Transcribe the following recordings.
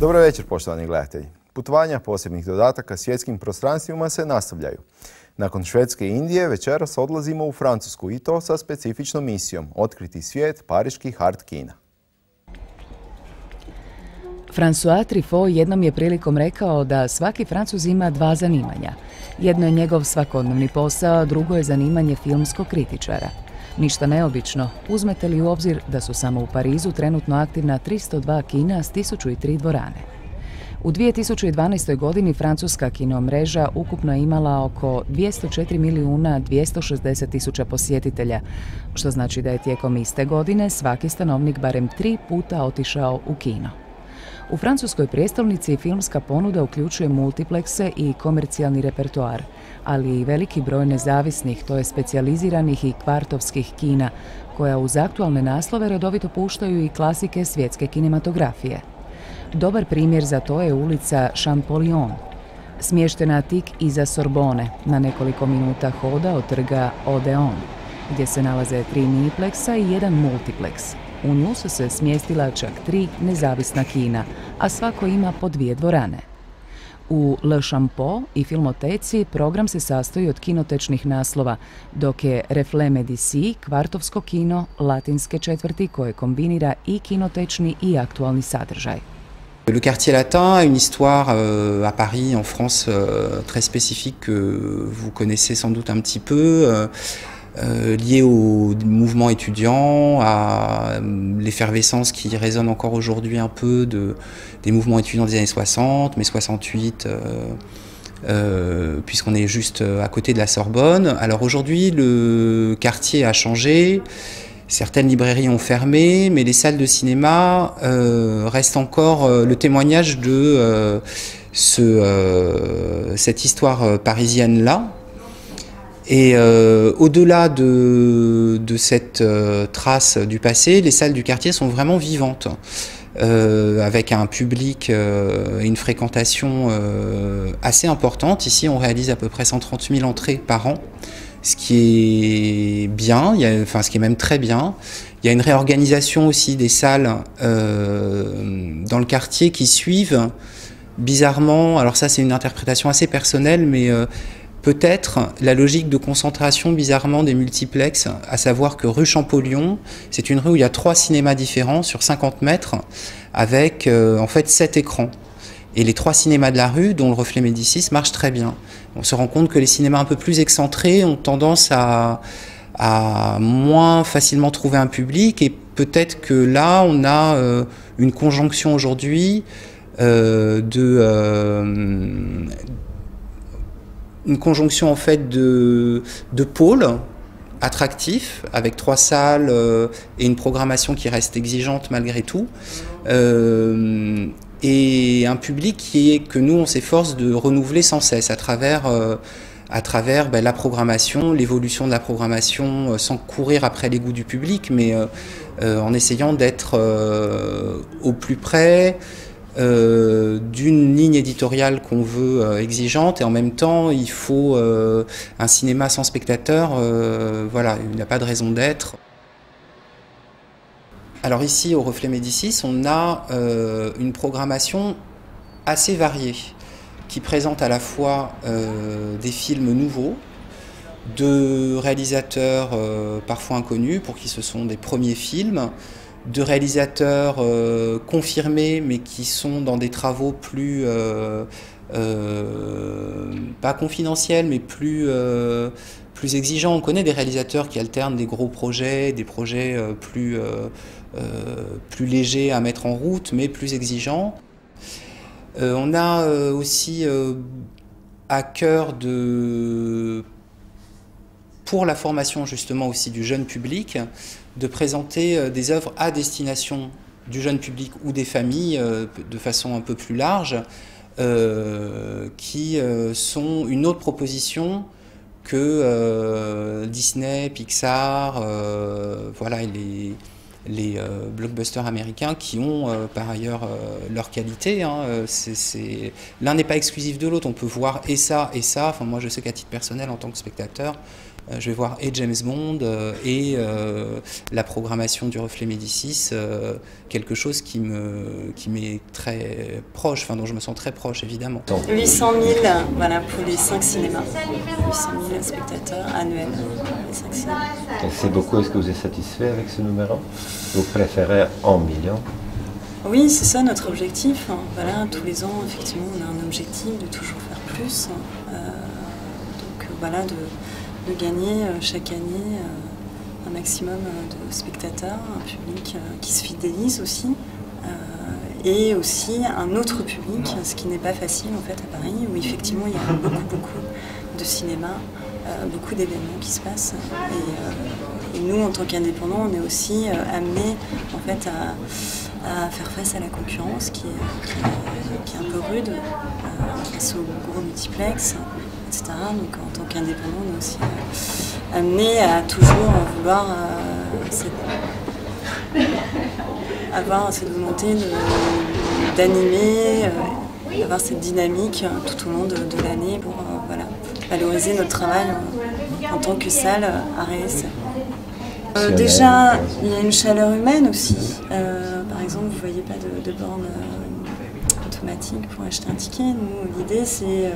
Dobro večer, poštovani gledatelji. Putovanja posebnih dodataka svjetskim prostranstvima se nastavljaju. Nakon Švedske i Indije večeras odlazimo u Francusku i to sa specifičnom misijom – otkriti svijet pariških art kina. François Truffaut jednom je prilikom rekao da svaki Francuz ima dva zanimanja. Jedno je njegov svakodnevni posao, a drugo je zanimanje filmskog kritičara. Ništa neobično, uzmete li u obzir da su samo u Parizu trenutno aktivna 302 kina s 1003 dvorane. U 2012. godini francuska kinomreža ukupno je imala oko 204.260.000 posjetitelja, što znači da je tijekom iste godine svaki stanovnik barem 3 puta otišao u kino. U francuskoj prijestolnici filmska ponuda uključuje multiplekse i komercijalni repertoar, ali i veliki broj nezavisnih, to je specijaliziranih i kvartovskih kina, koja uz aktualne naslove redovito puštaju i klasike svjetske kinematografije. Dobar primjer za to je ulica Champollion, smještena tik iza Sorbone, na nekoliko minuta hoda od trga Odeon, gdje se nalaze 3 minipleksa i jedan multipleks. U nju su se smjestila čak 3 nezavisna kina, a svako ima po 2 dvorane. U Le Champeau i Filmoteci program se sastoji od kinotečnih naslova, dok je Reflet Médicis kvartovsko kino latinske četvrti koje kombinira i kinotečni i aktualni sadržaj. Le quartier latin a une histoire à Paris, en France, très spécifique que vous connaissez sans doute un petit peu. Lié au mouvement étudiant, à l'effervescence qui résonne encore aujourd'hui un peu des mouvements étudiants des années 60, mai 68, puisqu'on est juste à côté de la Sorbonne. Alors aujourd'hui, le quartier a changé, certaines librairies ont fermé, mais les salles de cinéma restent encore le témoignage de cette histoire parisienne-là. Et au-delà de cette trace du passé, les salles du quartier sont vraiment vivantes, avec un public et une fréquentation assez importante. Ici, on réalise à peu près 130 000 entrées par an, ce qui est bien, ce qui est même très bien. Il y a une réorganisation aussi des salles dans le quartier qui suivent, bizarrement, alors ça c'est une interprétation assez personnelle, mais peut-être la logique de concentration bizarrement des multiplexes, à savoir que rue Champollion, c'est une rue où il y a 3 cinémas différents sur 50 mètres avec en fait 7 écrans. Et les 3 cinémas de la rue, dont le Reflet Médicis, marchent très bien. On se rend compte que les cinémas un peu plus excentrés ont tendance à moins facilement trouver un public, et peut-être que là on a une conjonction aujourd'hui une conjonction en fait de pôles attractifs avec 3 salles et une programmation qui reste exigeante malgré tout, et un public que nous on s'efforce de renouveler sans cesse à travers la programmation, l'évolution de la programmation, sans courir après les goûts du public, mais en essayant d'être au plus près d'une ligne éditoriale qu'on veut exigeante, et en même temps il faut un cinéma sans spectateurs, voilà, il n'y a pas de raison d'être. Alors ici au Reflet Médicis on a une programmation assez variée qui présente à la fois des films nouveaux, de réalisateurs parfois inconnus pour qui ce sont des premiers films, de réalisateurs confirmés mais qui sont dans des travaux plus pas confidentiels mais plus exigeants. On connaît des réalisateurs qui alternent des gros projets, des projets plus légers à mettre en route mais plus exigeants. On a aussi à cœur de pour la formation justement aussi du jeune public, de présenter des œuvres à destination du jeune public ou des familles de façon un peu plus large, qui sont une autre proposition que Disney, Pixar, voilà, et les blockbusters américains qui ont par ailleurs leur qualité. Hein. L'un n'est pas exclusif de l'autre, on peut voir et ça et ça. Enfin, moi je sais qu'à titre personnel en tant que spectateur, je vais voir et James Bond et la programmation du Reflet Médicis, quelque chose qui m'est très proche, enfin dont je me sens très proche évidemment. 800 000 voilà, pour les 5 cinémas, 800 000 spectateurs annuels, les 5 cinémas. C'est beaucoup, est-ce que vous êtes satisfait avec ce numéro? Vous préférez en millions? Oui, c'est ça notre objectif. Voilà, tous les ans, effectivement, on a un objectif de toujours faire plus. Donc voilà, de gagner chaque année un maximum de spectateurs, un public qui se fidélise aussi, et aussi un autre public, ce qui n'est pas facile en fait à Paris, où effectivement il y a beaucoup de cinéma, beaucoup d'événements qui se passent. Et nous, en tant qu'indépendants, on est aussi amenés en fait à faire face à la concurrence qui est un peu rude face aux gros multiplex, etc. Donc en tant qu'indépendant, on est aussi amené à toujours vouloir avoir cette volonté d'animer, d'avoir cette dynamique tout au long de l'année pour voilà, valoriser notre travail en tant que salle ARES. Déjà, il y a une chaleur humaine aussi. Par exemple, vous ne voyez pas de borne automatique pour acheter un ticket. Nous, l'idée, c'est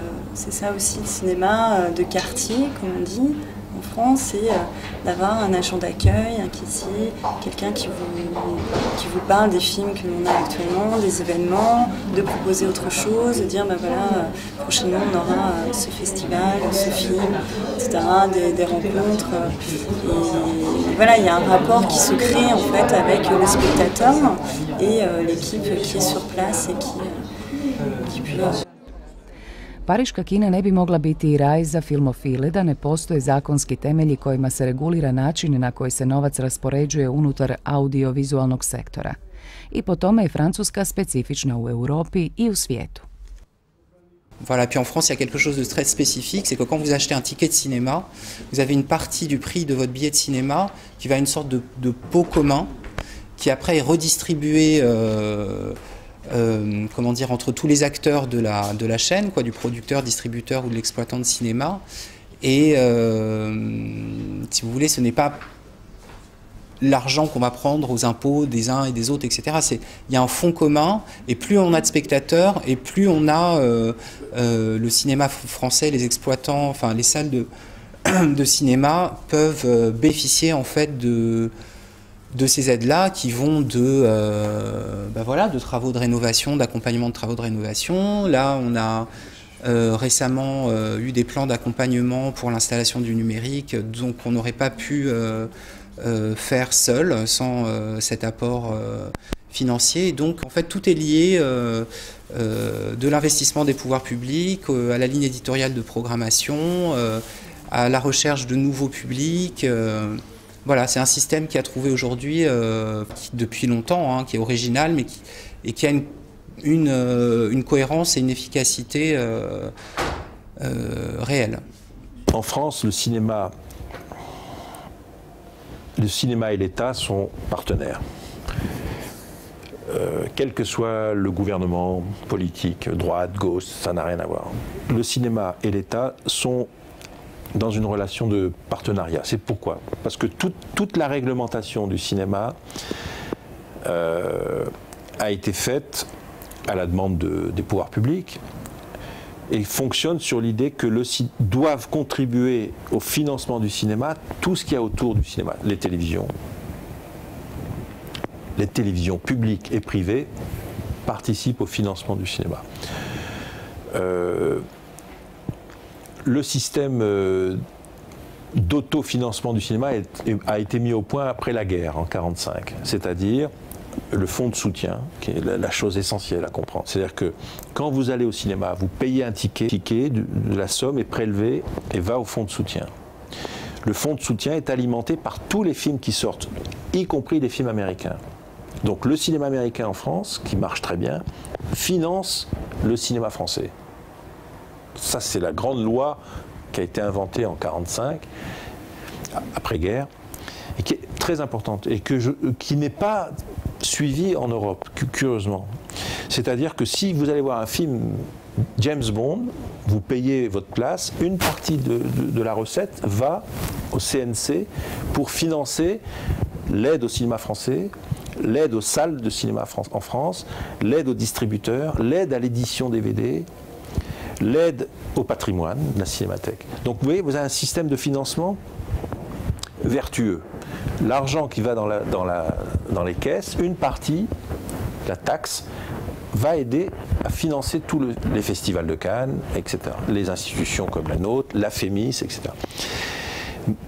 ça aussi, le cinéma de quartier, comme on dit en France, c'est d'avoir un agent d'accueil, un caissier, quelqu'un qui vous parle des films que l'on a actuellement, des événements, de proposer autre chose, de dire ben voilà, prochainement on aura ce festival, ce film, etc., des rencontres. Et voilà, il y a un rapport qui se crée en fait avec le spectateur et l'équipe qui est sur place et qui peut... Pariška kina ne bi mogla biti i raj za filmofile da ne postoje zakonski temelji kojima se regulira način na koji se novac raspoređuje unutar audiovizualnog sektora. I po tome je Francuska specifična u Europi i u svijetu. Voilà, puis en France, il y a quelque chose de très spécifique, c'est que quand vous achetez un ticket de cinéma, vous avez une partie du prix de votre billet de cinéma qui va à une sorte de pot commun, qui après est redistribué comment dire, entre tous les acteurs de la chaîne, quoi, du producteur, distributeur ou de l'exploitant de cinéma. Et si vous voulez, ce n'est pas l'argent qu'on va prendre aux impôts des uns et des autres, etc. Il y a un fonds commun, et plus on a de spectateurs, et plus on a le cinéma français, les exploitants, enfin les salles de cinéma peuvent bénéficier en fait de ces aides-là qui vont voilà, de travaux de rénovation, d'accompagnement de travaux de rénovation. Là, on a récemment eu des plans d'accompagnement pour l'installation du numérique, donc on n'aurait pas pu faire seul, sans cet apport financier. Et donc, en fait, tout est lié de l'investissement des pouvoirs publics, à la ligne éditoriale de programmation, à la recherche de nouveaux publics. Voilà, c'est un système qui a trouvé aujourd'hui, depuis longtemps, hein, qui est original, mais qui a une cohérence et une efficacité réelle. En France, le cinéma et l'État sont partenaires. Quel que soit le gouvernement politique, droite, gauche, ça n'a rien à voir. Le cinéma et l'État sont dans une relation de partenariat. C'est pourquoi? Parce que toute la réglementation du cinéma a été faite à la demande des pouvoirs publics et fonctionne sur l'idée que doivent contribuer au financement du cinéma tout ce qu'il y a autour du cinéma. Les télévisions publiques et privées participent au financement du cinéma. Le système d'autofinancement du cinéma a été mis au point après la guerre, en 1945. C'est-à-dire le fonds de soutien, qui est la chose essentielle à comprendre. C'est-à-dire que quand vous allez au cinéma, vous payez un ticket, de la somme est prélevée et va au fonds de soutien. le fonds de soutien est alimenté par tous les films qui sortent, y compris les films américains. Donc le cinéma américain en France, qui marche très bien, finance le cinéma français. Ça, c'est la grande loi qui a été inventée en 1945, après-guerre, et qui est très importante, et qui n'est pas suivie en Europe, curieusement. C'est-à-dire que si vous allez voir un film James Bond, vous payez votre place, une partie de la recette va au CNC pour financer l'aide au cinéma français, l'aide aux salles de cinéma en France, l'aide aux distributeurs, l'aide à l'édition DVD, l'aide au patrimoine de la cinémathèque. Donc vous voyez, vous avez un système de financement vertueux. L'argent qui va dans les caisses, une partie, la taxe, va aider à financer tous les festivals de Cannes, etc. Les institutions comme la nôtre, la FEMIS, etc.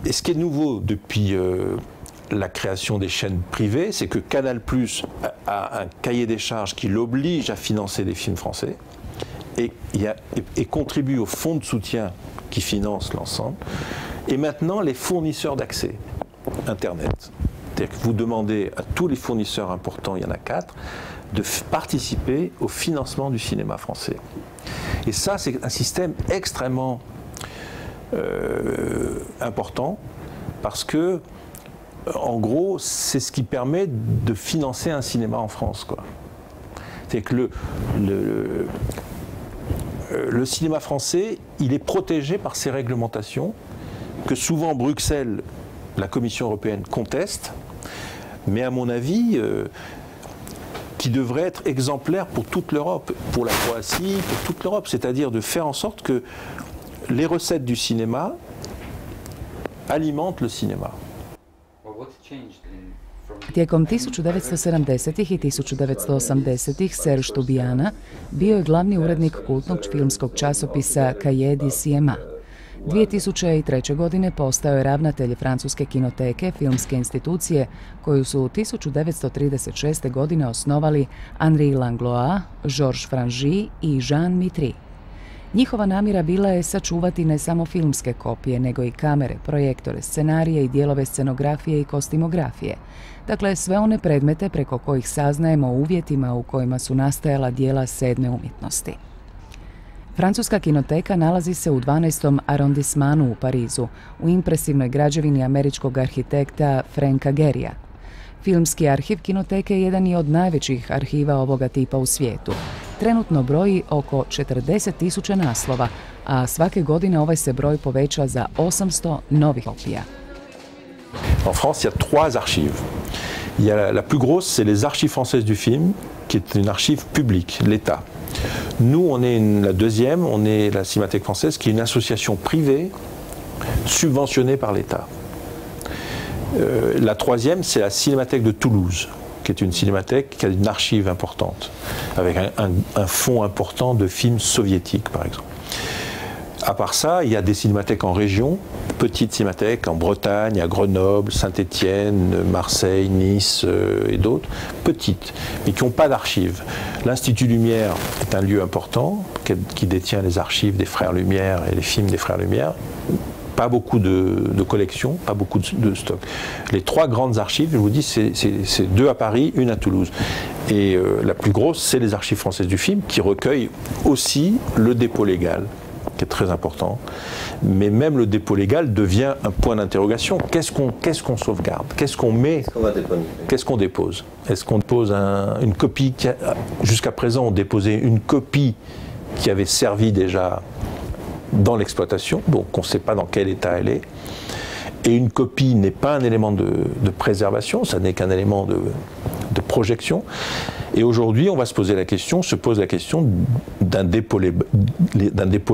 Et ce qui est nouveau depuis la création des chaînes privées, c'est que Canal+ a un cahier des charges qui l'oblige à financer des films français et contribue au fonds de soutien qui finance l'ensemble. Et maintenant, les fournisseurs d'accès, Internet. C'est-à-dire que vous demandez à tous les fournisseurs importants, il y en a 4, de participer au financement du cinéma français. Et ça, c'est un système extrêmement important parce que, en gros, c'est ce qui permet de financer un cinéma en France, quoi. C'est que le cinéma français, il est protégé par ces réglementations que souvent Bruxelles, la Commission européenne conteste, mais à mon avis, qui devrait être exemplaire pour toute l'Europe, pour la Croatie, pour toute l'Europe, c'est-à-dire de faire en sorte que les recettes du cinéma alimentent le cinéma. Tijekom 1970-ih i 1980-ih Serge Stubijana bio je glavni urednik kultnog filmskog časopisa Cahiers du Cinéma. 2003. godine postao je ravnatelj francuske kinoteke, filmske institucije, koju su 1936. godine osnovali Henri Langlois, Georges Frangy i Jean Mitry. Njihova namjera bila je sačuvati ne samo filmske kopije, nego i kamere, projektore, scenarije i dijelove scenografije i kostimografije. Dakle, sve one predmete preko kojih saznajemo o uvjetima u kojima su nastajala dijela sedme umjetnosti. Francuska kinoteka nalazi se u 12. arondismanu u Parizu, u impresivnoj građevini američkog arhitekta Franka Gehryja. Filmski arhiv kinoteke je jedan od najvećih arhiva ovoga tipa u svijetu. Trenutno broji oko 40.000 naslova, a svake godine ovaj se broj poveća za 800 novih kopija. En France, il y a 3 archives. Il y a la plus grosse, c'est les archives françaises du film, qui est une archive publique, l'État. Nous, on est la deuxième, on est la Cinémathèque française, qui est une association privée subventionnée par l'État. La troisième, c'est la Cinémathèque de Toulouse, qui est une cinémathèque qui a une archive importante, avec un fonds important de films soviétiques, par exemple. À part ça, il y a des cinémathèques en région, petites cinémathèques en Bretagne, à Grenoble, Saint-Étienne, Marseille, Nice et d'autres, petites, mais qui n'ont pas d'archives. L'Institut Lumière est un lieu important, qui détient les archives des Frères Lumière et les films des Frères Lumière. Pas beaucoup de collections, pas beaucoup de stocks. Les 3 grandes archives, je vous dis, c'est 2 à Paris, 1 à Toulouse. Et la plus grosse, c'est les archives françaises du film, qui recueillent aussi le dépôt légal, qui est très important. Mais même le dépôt légal devient un point d'interrogation. Qu'est-ce qu'on sauvegarde? Qu'est-ce qu'on met? Qu'est-ce qu'on dépose? Est-ce qu'on dépose une copie? Jusqu'à présent, on déposait une copie qui avait servi déjà dans l'exploitation, donc on ne sait pas dans quel état elle est. Et une copie n'est pas un élément de préservation, ça n'est qu'un élément de projection. Et aujourd'hui, se pose la question d'un dépôt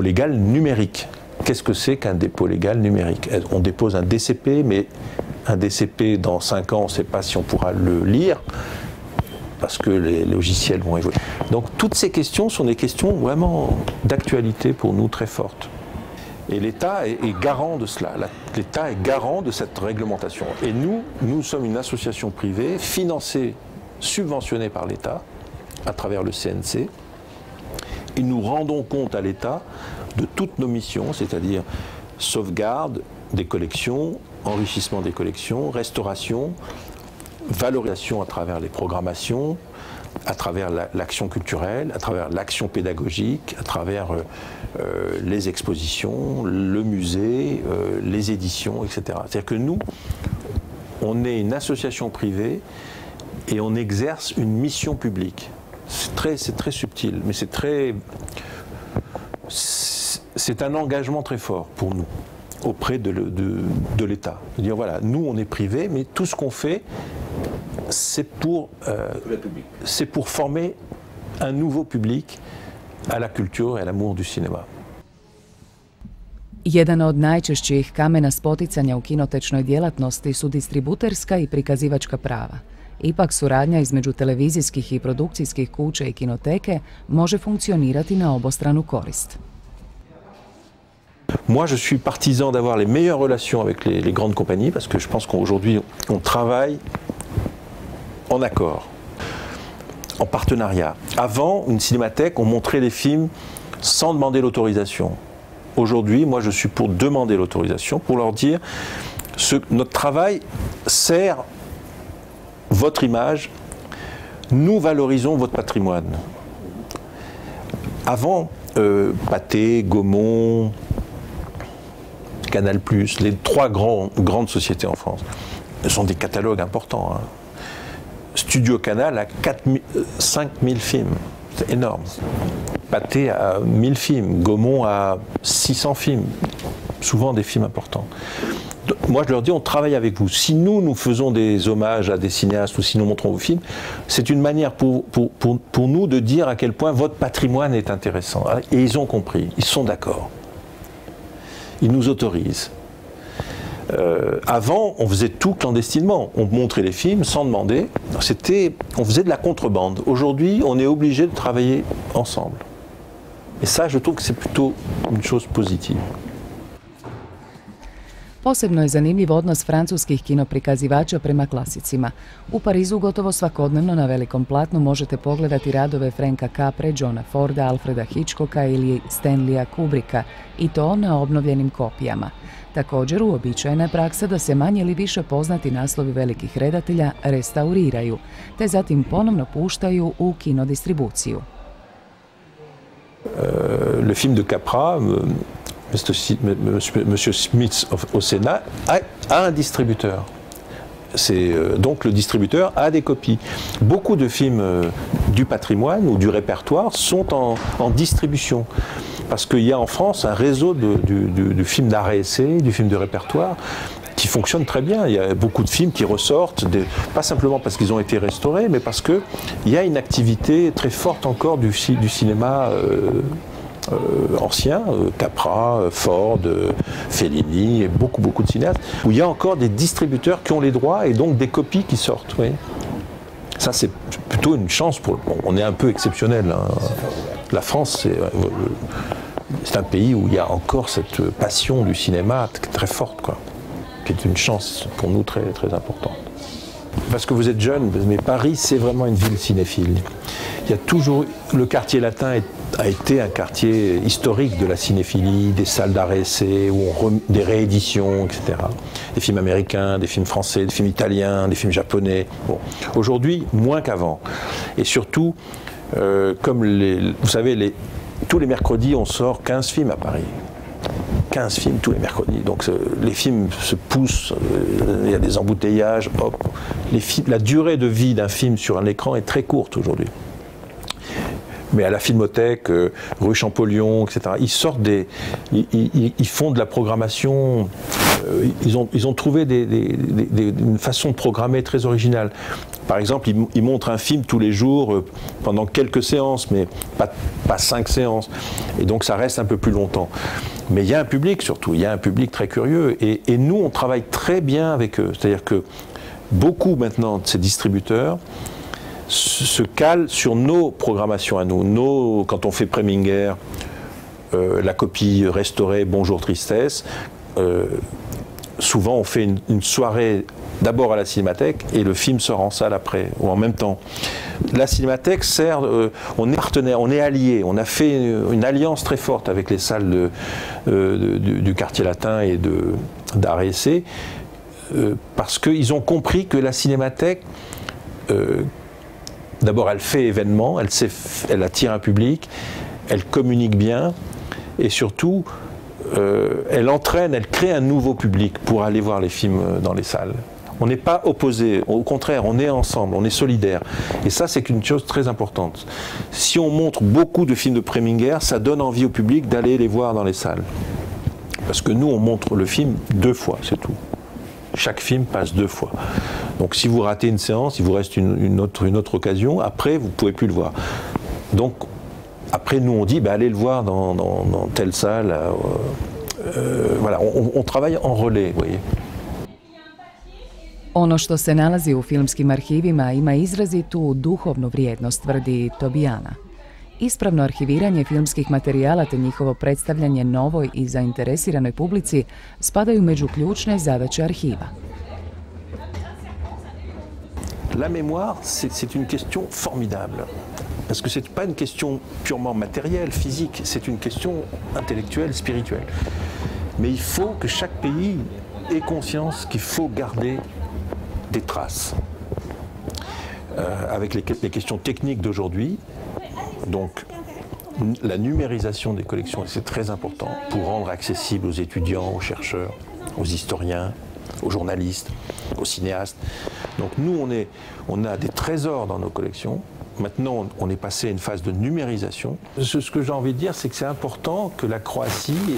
légal numérique. Qu'est-ce que c'est qu'un dépôt légal numérique? On dépose un DCP, mais un DCP, dans 5 ans, on ne sait pas si on pourra le lire, parce que les logiciels vont évoluer. Donc toutes ces questions sont des questions vraiment d'actualité pour nous, très fortes. Et l'État est garant de cela. L'État est garant de cette réglementation. Et nous sommes une association privée, financée, subventionnée par l'État, à travers le CNC. Et nous rendons compte à l'État de toutes nos missions, c'est-à-dire sauvegarde, des collections, enrichissement des collections, restauration, valorisation à travers les programmations, à travers l'action culturelle, à travers l'action pédagogique, à travers les expositions, le musée, les éditions, etc. C'est-à-dire que nous, on est une association privée et on exerce une mission publique. C'est très subtil, mais c'est un engagement très fort pour nous auprès de l'État. Dire voilà, nous on est privé, mais tout ce qu'on fait, c'est pour former un nouveau public à la culture et à l'amour du cinéma. Jedan od najčešćih kamena spoticanja u kinotečnoj djelatnosti su distributerska i prikazivačka prava. Ipak suradnja između televizijskih i produkcijskih kuća i kinoteke može funkcionirati na obostranu korist. Moi, je suis partisan d'avoir les meilleures relations avec les grandes compagnies parce que je pense qu'aujourd'hui, on travaille en accord, en partenariat. Avant, une cinémathèque, on montrait les films sans demander l'autorisation. Aujourd'hui, moi, je suis pour demander l'autorisation, pour leur dire notre travail sert votre image, nous valorisons votre patrimoine. Avant, Pathé, Gaumont, Canal+, les trois grandes sociétés en France, ce sont des catalogues importants. Hein. Studio Canal a 5000 films, c'est énorme. Pathé a 1000 films, Gaumont a 600 films, souvent des films importants. Moi, je leur dis, on travaille avec vous. Si nous faisons des hommages à des cinéastes ou si nous montrons vos films, c'est une manière pour nous de dire à quel point votre patrimoine est intéressant. Et ils ont compris, ils sont d'accord. Ils nous autorisent. Avant, on faisait tout clandestinement. On montrait les films sans demander. On faisait de la contrebande. Aujourd'hui, on est obligé de travailler ensemble. Et ça, je trouve que c'est plutôt une chose positive. Posebno je zanimljiv odnos francuskih kinoprikazivača prema klasicima. U Parizu gotovo svakodnevno na velikom platnu možete pogledati radove Franka Capre, Johna Forda, Alfreda Hitchcocka ili Stanleya Kubricka, i to na obnovljenim kopijama. Također, uobičajena je praksa da se manje ili više poznati naslovi velikih redatelja restauriraju, te zatim ponovno puštaju u kinodistribuciju. Le film de Capra, Monsieur Smith au Sénat, a un distributeur. Donc le distributeur a des copies. Beaucoup de films du patrimoine ou du répertoire sont en distribution. Parce qu'il y a en France un réseau du film d'art et essai, du film de répertoire, qui fonctionne très bien. Il y a beaucoup de films qui ressortent, pas simplement parce qu'ils ont été restaurés, mais parce qu'il y a une activité très forte encore du cinéma anciens, Capra, Ford, Fellini et beaucoup de cinéastes, où il y a encore des distributeurs qui ont les droits et donc des copies qui sortent. Oui. Ça, c'est plutôt une chance. On est un peu exceptionnel. Hein. La France, c'est un pays où il y a encore cette passion du cinéma très forte, quoi, qui est une chance pour nous très, très importante. Parce que vous êtes jeune, mais Paris, c'est vraiment une ville cinéphile. Il y a toujours... Le quartier latin a été un quartier historique de la cinéphilie, des salles d'art et essai, des rééditions, etc. Des films américains, des films français, des films italiens, des films japonais. Bon. Aujourd'hui, moins qu'avant. Et surtout, comme vous savez, tous les mercredis, on sort 15 films à Paris. 15 films tous les mercredis. Donc les films se poussent, il y a des embouteillages, hop. La durée de vie d'un film sur un écran est très courte aujourd'hui. Mais à la Filmothèque, rue Champollion, etc., ils sortent ils font de la programmation, ils ont trouvé une façon de programmer très originale. Par exemple, ils montrent un film tous les jours pendant quelques séances, mais pas 5 séances. Et donc ça reste un peu plus longtemps. Mais il y a un public surtout, il y a un public très curieux. Et nous, on travaille très bien avec eux. C'est-à-dire que beaucoup maintenant de ces distributeurs se calent sur nos programmations à nous. Quand on fait Preminger, la copie restaurée Bonjour Tristesse, souvent on fait une soirée d'abord à la Cinémathèque et le film sort en salle après, ou en même temps. La Cinémathèque sert, on est partenaire, on est alliés, on a fait une alliance très forte avec les salles du quartier latin et d'art et essai, parce qu'ils ont compris que la Cinémathèque, d'abord elle fait événement, elle attire un public, elle communique bien, et surtout elle entraîne, elle crée un nouveau public pour aller voir les films dans les salles. On n'est pas opposés, au contraire, on est ensemble, on est solidaires. Et ça, c'est une chose très importante. Si on montre beaucoup de films de Preminger, ça donne envie au public d'aller les voir dans les salles. Parce que nous, on montre le film 2 fois, c'est tout. Chaque film passe 2 fois. Donc si vous ratez une séance, il vous reste une autre occasion, après, vous ne pouvez plus le voir. Donc, après, nous, on dit, bah, allez le voir dans telle salle. Voilà, on travaille en relais, vous voyez. Ono što se nalazi u filmskim arhivima ima izrazitu duhovnu vrijednost, tvrdi Tobijana. Ispravno arhiviranje filmskih materijala te njihovo predstavljanje novoj i zainteresiranoj publici spadaju među ključne zadaće arhiva. La mémoire, c'est une question formidable. Parce que ce n'est pas une question purement matérielle, physique, c'est une question intellectuelle, spirituelle. Mais il faut que chaque pays ait conscience qu'il faut garder des traces. Avec les questions techniques d'aujourd'hui, donc la numérisation des collections, c'est très important pour rendre accessible aux étudiants, aux chercheurs, aux historiens, aux journalistes, aux cinéastes. Donc nous, on a des trésors dans nos collections. Maintenant, on est passé à une phase de numérisation. Ce que j'ai envie de dire, c'est que c'est important que la Croatie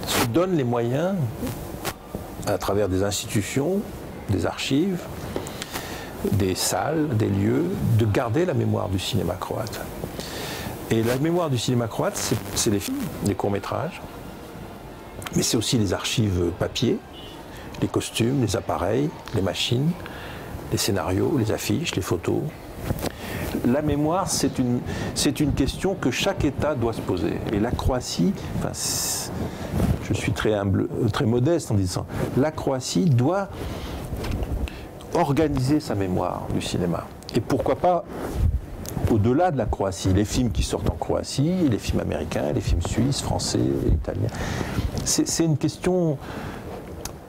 se donne les moyens, à travers des institutions, des archives, des salles, des lieux, de garder la mémoire du cinéma croate. Et la mémoire du cinéma croate, c'est les films, les courts-métrages, mais c'est aussi les archives papier, les costumes, les appareils, les machines, les scénarios, les affiches, les photos. La mémoire, c'est une question que chaque État doit se poser. Et la Croatie, enfin, je suis très humble, très modeste en disant, la Croatie doit organiser sa mémoire du cinéma. Et pourquoi pas au-delà de la Croatie, les films qui sortent en Croatie, les films américains, les films suisses, français, italiens. C'est une question...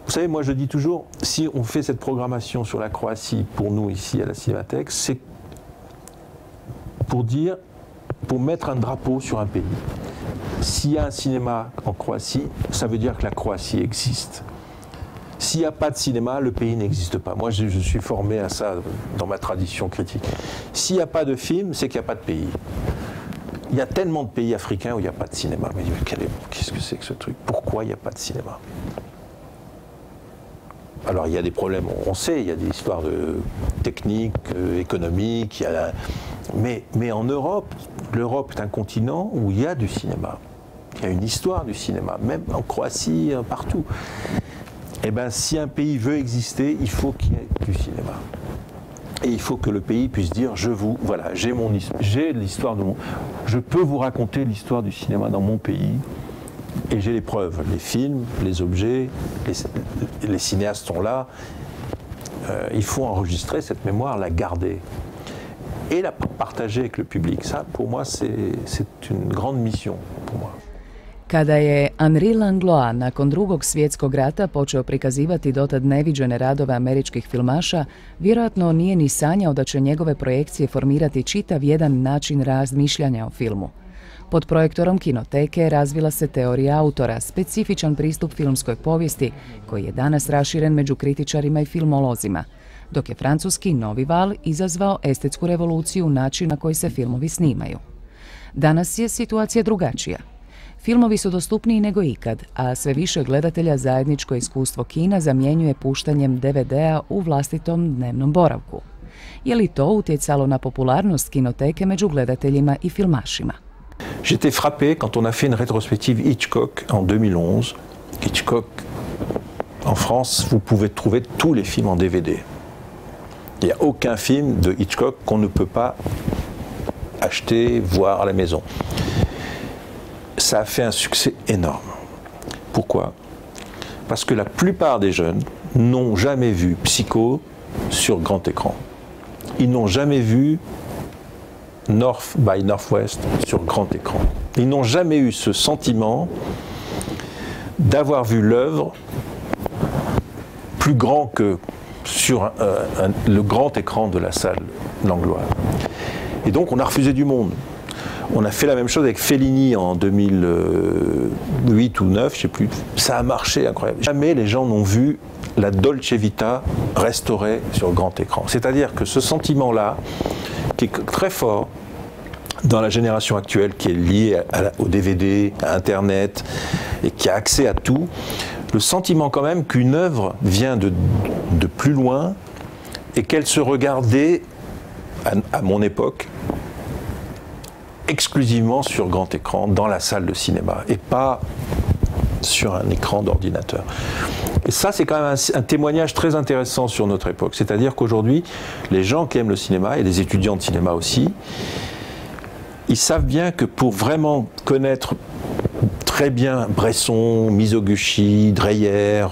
Vous savez, moi je dis toujours, si on fait cette programmation sur la Croatie pour nous ici à la Cinémathèque, c'est pour mettre un drapeau sur un pays. S'il y a un cinéma en Croatie, ça veut dire que la Croatie existe. S'il n'y a pas de cinéma, le pays n'existe pas. Moi, je suis formé à ça dans ma tradition critique. S'il n'y a pas de film, c'est qu'il n'y a pas de pays. Il y a tellement de pays africains où il n'y a pas de cinéma. Mais qu'est-ce que c'est que ce truc? Pourquoi il n'y a pas de cinéma? Alors, il y a des problèmes, on sait, il y a des histoires techniques, économiques, mais en Europe, l'Europe est un continent où il y a du cinéma. Il y a une histoire du cinéma, même en Croatie, partout. Eh bien, si un pays veut exister, il faut qu'il y ait du cinéma. Et il faut que le pays puisse dire, voilà, j'ai l'histoire de je peux vous raconter l'histoire du cinéma dans mon pays. Et j'ai les preuves, les films, les objets, les cinéastes sont là. Il faut enregistrer cette mémoire, la garder et la partager avec le public. Ça, pour moi, c'est une grande mission pour moi. Kada je Henri Langlois nakon Drugog svjetskog rata počeo prikazivati dotad neviđene radove američkih filmaša, vjerojatno nije ni sanjao da će njegove projekcije formirati čitav jedan način razmišljanja o filmu. Pod projektorom Kinoteke razvila se teorija autora, specifičan pristup filmskoj povijesti koji je danas raširen među kritičarima i filmolozima, dok je francuski Novi val izazvao estetsku revoluciju u načinu na koji se filmovi snimaju. Danas je situacija drugačija. Filmovi su dostupniji nego ikad, a sve više gledatelja zajedničko iskustvo kina zamjenjuje puštanjem DVD-a u vlastitom dnevnom boravku. Je li to utjecalo na popularnost Kinoteke među gledateljima i filmašima? J'étais frappé quand on a fait une rétrospective Hitchcock en 2011. Hitchcock, en France, vous pouvez trouver tous les films en DVD. Il n'y a aucun film de Hitchcock qu'on ne peut pas acheter, voir à la maison. ça a fait un succès énorme. Pourquoi? Parce que la plupart des jeunes n'ont jamais vu Psycho sur grand écran. Ils n'ont jamais vu North by Northwest sur grand écran. Ils n'ont jamais eu ce sentiment d'avoir vu l'œuvre plus grand que sur le grand écran de la salle langloise. Et donc on a refusé du monde. On a fait la même chose avec Fellini en 2008 ou 2009, je ne sais plus. Ça a marché incroyable. Jamais les gens n'ont vu la Dolce Vita restaurée sur grand écran. C'est-à-dire que ce sentiment-là, qui est très fort dans la génération actuelle, qui est liée au DVD, à Internet, et qui a accès à tout, le sentiment quand même qu'une œuvre vient de plus loin et qu'elle se regardait, à mon époque, exclusivement sur grand écran, dans la salle de cinéma, et pas sur un écran d'ordinateur. Et ça, c'est quand même un témoignage très intéressant sur notre époque. C'est-à-dire qu'aujourd'hui, les gens qui aiment le cinéma, et les étudiants de cinéma aussi, ils savent bien que pour vraiment connaître très bien Bresson, Mizoguchi, Dreyer,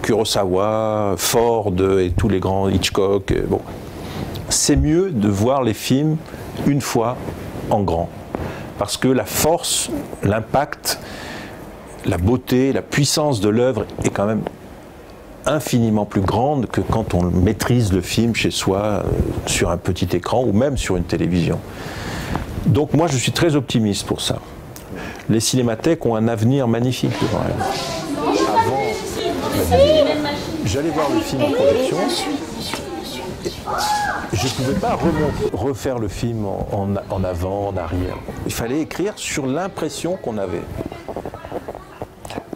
Kurosawa, Ford et tous les grands, Hitchcock, bon, c'est mieux de voir les films une fois en grand. Parce que la force, l'impact, la beauté, la puissance de l'œuvre est quand même infiniment plus grande que quand on maîtrise le film chez soi, sur un petit écran ou même sur une télévision. Donc moi je suis très optimiste pour ça. Les cinémathèques ont un avenir magnifique devant elles. Avant, j'allais voir le film en projection. Je ne pouvais pas refaire le film en avant, en arrière. Il fallait écrire sur l'impression qu'on avait.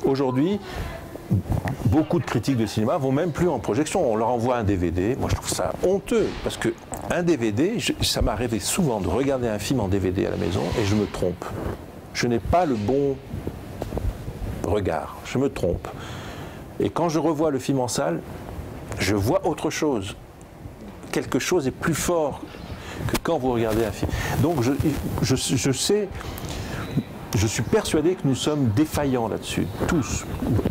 Aujourd'hui, beaucoup de critiques de cinéma vont même plus en projection. On leur envoie un DVD. Moi, je trouve ça honteux. Parce qu'un DVD, ça m'est arrivé souvent de regarder un film en DVD à la maison et je me trompe. Je n'ai pas le bon regard. Je me trompe. Et quand je revois le film en salle, je vois autre chose. Quelque chose est plus fort que quand vous regardez un film. Donc je sais, je suis persuadé que nous sommes défaillants là-dessus, tous,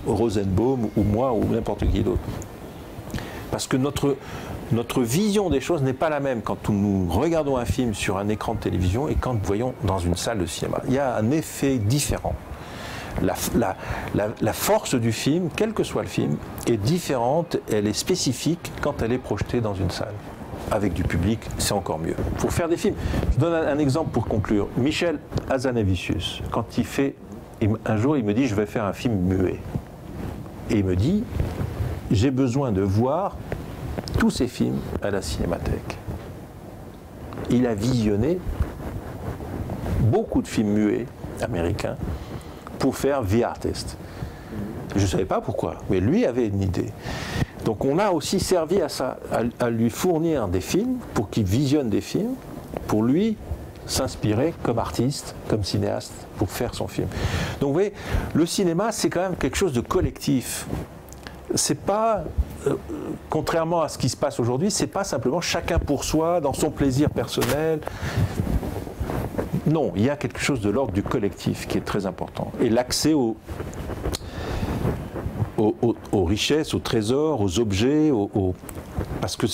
Rosenbaum ou moi ou n'importe qui d'autre. Parce que notre vision des choses n'est pas la même quand nous regardons un film sur un écran de télévision et quand nous voyons dans une salle de cinéma. Il y a un effet différent. La force du film, quel que soit le film, est différente, elle est spécifique quand elle est projetée dans une salle. Avec du public, c'est encore mieux. Pour faire des films, je donne un exemple pour conclure. Michel Hazanavicius, quand un jour il me dit je vais faire un film muet. Et il me dit j'ai besoin de voir tous ces films à la Cinémathèque. Il a visionné beaucoup de films muets américains pour faire The Artist. Je ne savais pas pourquoi, mais lui avait une idée. Donc on a aussi servi à ça, à lui fournir des films pour qu'il visionne des films, pour lui s'inspirer comme artiste, comme cinéaste, pour faire son film. Donc vous voyez, le cinéma c'est quand même quelque chose de collectif. C'est pas, contrairement à ce qui se passe aujourd'hui, c'est pas simplement chacun pour soi, dans son plaisir personnel. Non, il y a quelque chose de l'ordre du collectif qui est très important. Et l'accès aux richesses, aux trésors, aux objets, parce que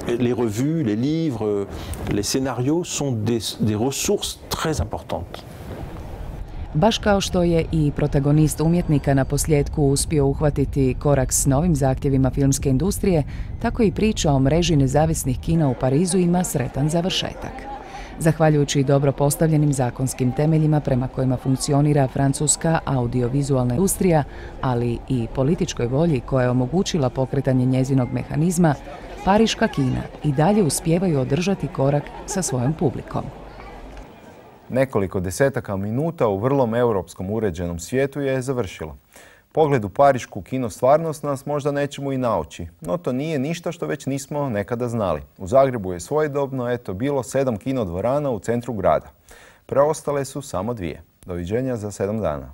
les revues, les livres, les scénarios sont des ressources très importantes. Baš kao što je i protagonist umjetnika na posljedku uspio uhvatiti korak s novim zahtjevima filmske industrije, tako i priča o mreži nezavisnih kina u Parizu ima sretan završetak. Zahvaljujući dobro postavljenim zakonskim temeljima prema kojima funkcionira francuska audiovizualna industrija, ali i političkoj volji koja je omogućila pokretanje njezinog mehanizma, pariška kina i dalje uspijevaju održati korak sa svojom publikom. Nekoliko desetaka minuta u vrlom europskom uređenom svijetu je završilo. Pogled u parišku kino stvarnost nas možda nečemu i nauči, no to nije ništa što već nismo nekada znali. U Zagrebu je svojedobno bilo 7 kinodvorana u centru grada. Preostale su samo 2. Doviđenja za 7 dana.